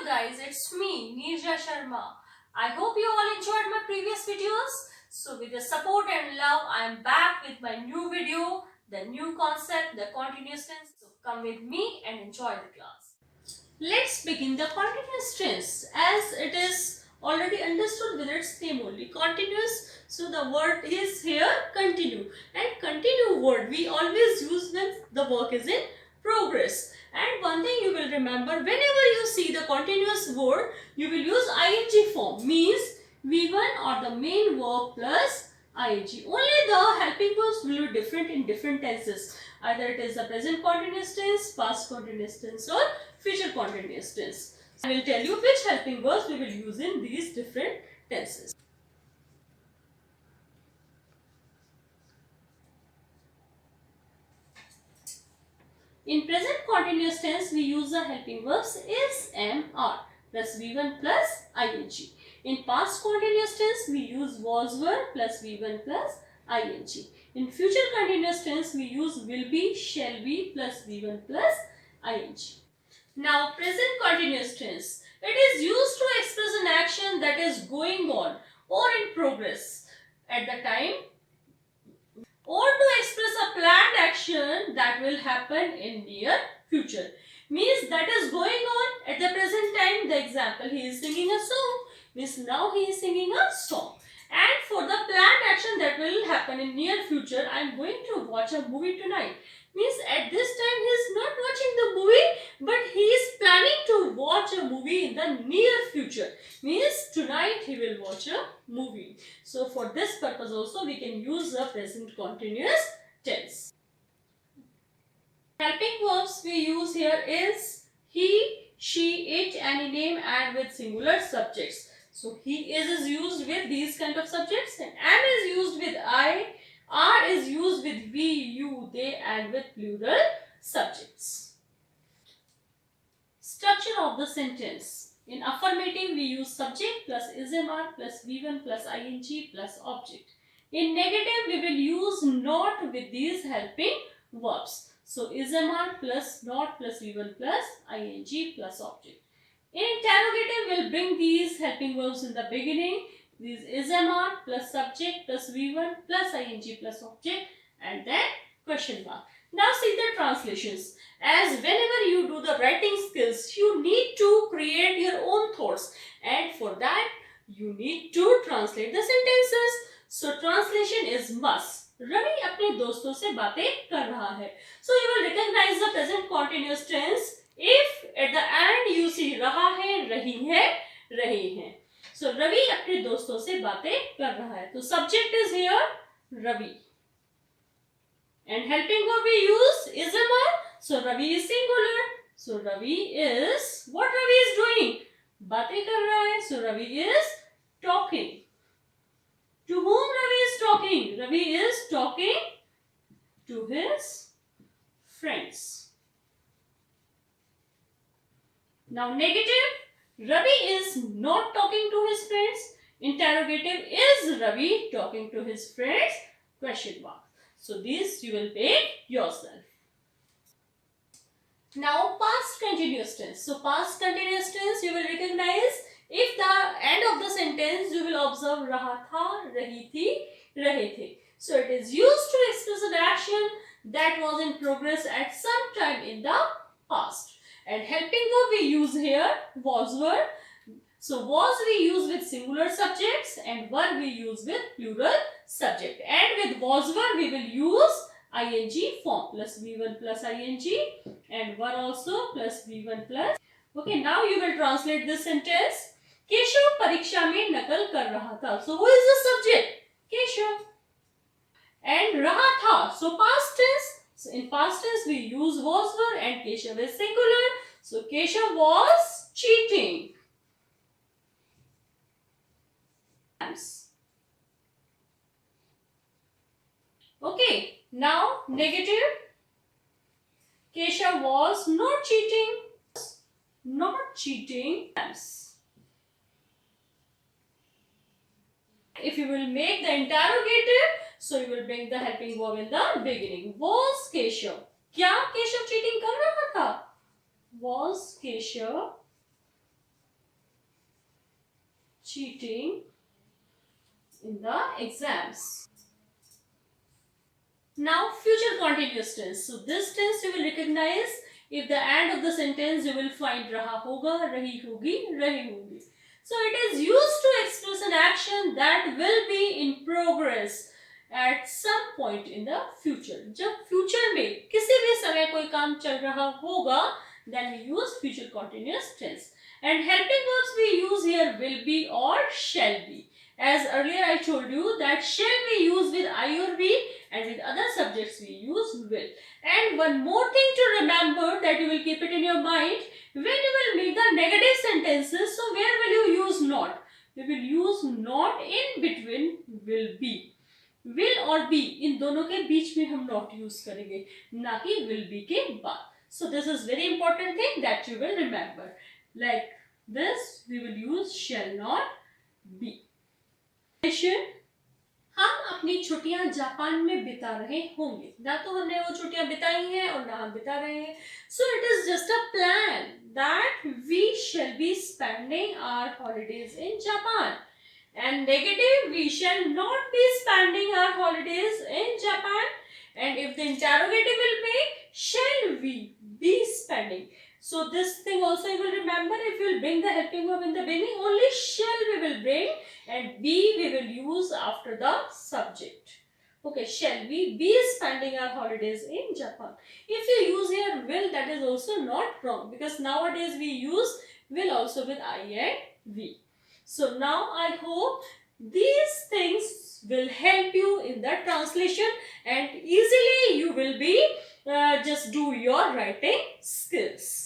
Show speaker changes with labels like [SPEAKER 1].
[SPEAKER 1] guys, it's me, Neerja Sharma. I hope you all enjoyed my previous videos. So with your support and love, I am back with my new video, the new concept, the continuous tense. So come with me and enjoy the class. Let's begin the continuous tense as it is already understood with its name only, continuous. So the word is here continue, and continue word we always use when the work is in progress. And one thing you will remember, whenever you see the continuous word, you will use ing form, means V1 or the main verb plus ing. Only the helping verbs will be different in different tenses. Either it is the present continuous tense, past continuous tense or future continuous tense. I will tell you which helping verbs we will use in these different tenses. In present continuous tense, we use the helping verbs is, am, are plus V1 plus ing. In past continuous tense, we use was, were plus V1 plus ing. In future continuous tense, we use will be, shall be plus V1 plus ing. Now, present continuous tense. It is used to express an action that is going on or in progress at the time, or to express a planned action that will happen in near future. Means that is going on at the present time. The example, he is singing a song, means now he is singing a song. And for the planned action that will happen in near future, I am going to watch a movie tonight. Means at this time he is not watching the movie, but he is planning to watch a movie in the near future. Means tonight he will watch a movie. So for this purpose also we can use the present continuous tense. Helping verbs we use here is he, she, it, any name and with singular subjects. So he is used with these kind of subjects, and am is used with I, are is used with we, you, they and with plural subjects. Structure of the sentence. In affirmative, we use subject plus ismr plus v1 plus ing plus object. In negative, we will use not with these helping verbs. So, ismr plus not plus v1 plus ing plus object. In interrogative, we will bring these helping verbs in the beginning. These ismr plus subject plus v1 plus ing plus object and then question mark. Now see the translations. As whenever you do the writing skills, you need to create your own thoughts, and for that you need to translate the sentences. So translation is must. Ravi अपने दोस्तों से बातें कर रहा है. So you will recognize the present continuous tense if at the end you see रहा है, रही है, रहे हैं. So रवि अपने दोस्तों से बातें कर रहा है. तो subject is here Ravi. And helping verb we use ismr. So Ravi is singular. So Ravi is, what Ravi is doing? बातें कर रहा है. So Ravi is talking. To whom Ravi is talking? Ravi is talking to his friends. Now negative. Ravi is not talking to his friends. Interrogative, is Ravi talking to his friends? Question mark. So these you will make yourself. Now past continuous tense. So past continuous tense you will recognize if the end of the sentence you will observe रहा था, रही थी, रहे थे. So it is used to express an action that was in progress at some time in the past. And helping verb we use here was, were. So was we use with singular subjects and were we use with plural subject. And with was, were we will use ing form plus v1 plus ing and were also plus v1 plus. Okay, now you will translate this sentence. Keshav परीक्षा में नकल कर रहा था. So who is the subject? Keshav. And रहा था. So past tense. So in past tense we use was, were and Keshav is singular. So Keshav was cheating. Okay, now negative. Keshav was not cheating. Not cheating. If you will make the interrogative, so you will bring the helping verb in the beginning. Was Keshav? क्या Keshav cheating कर रहा था? Was Keshav cheating in the exams. Now future continuous tense. So this tense you will recognize if the end of the sentence you will find raha hoga, rahi hogi, rahi hongi. So it is used to express an action that will be in progress at some point in the future. जब future में किसी भी समय कोई काम चल रहा होगा, then we use future continuous tense. And helping verbs we use here will be or shall be. As earlier I told you that shall we use with I or we, and with other subjects we use will. And one more thing to remember that you will keep it in your mind, when you will make the negative sentences, so where will you use not? We will use not in between will be. Will और be इन दोनों के बीच में हम not use करेंगे, ना कि will be के बाद. So this is very important thing that you will remember. Like this we will use shall not be. हम अपनी छुट्टियां जापान में बिता रहे होंगे, ना तो हमने वो छुट्टियां बिताई हैं और ना हम बिता रहे हैं. So it is just a plan that we shall be spending our holidays in Japan. And negative, we shall not be spending our holidays in Japan. And if the interrogative will be, shall we be spending? So this thing also you will remember, if you will bring the helping verb in the beginning, only shall we will bring, and be we will use after the subject. Okay, shall we be spending our holidays in Japan? If you use here will, that is also not wrong, because nowadays we use will also with I and we. So now I hope these things will help you in the translation, and easily you will be just do your writing skills.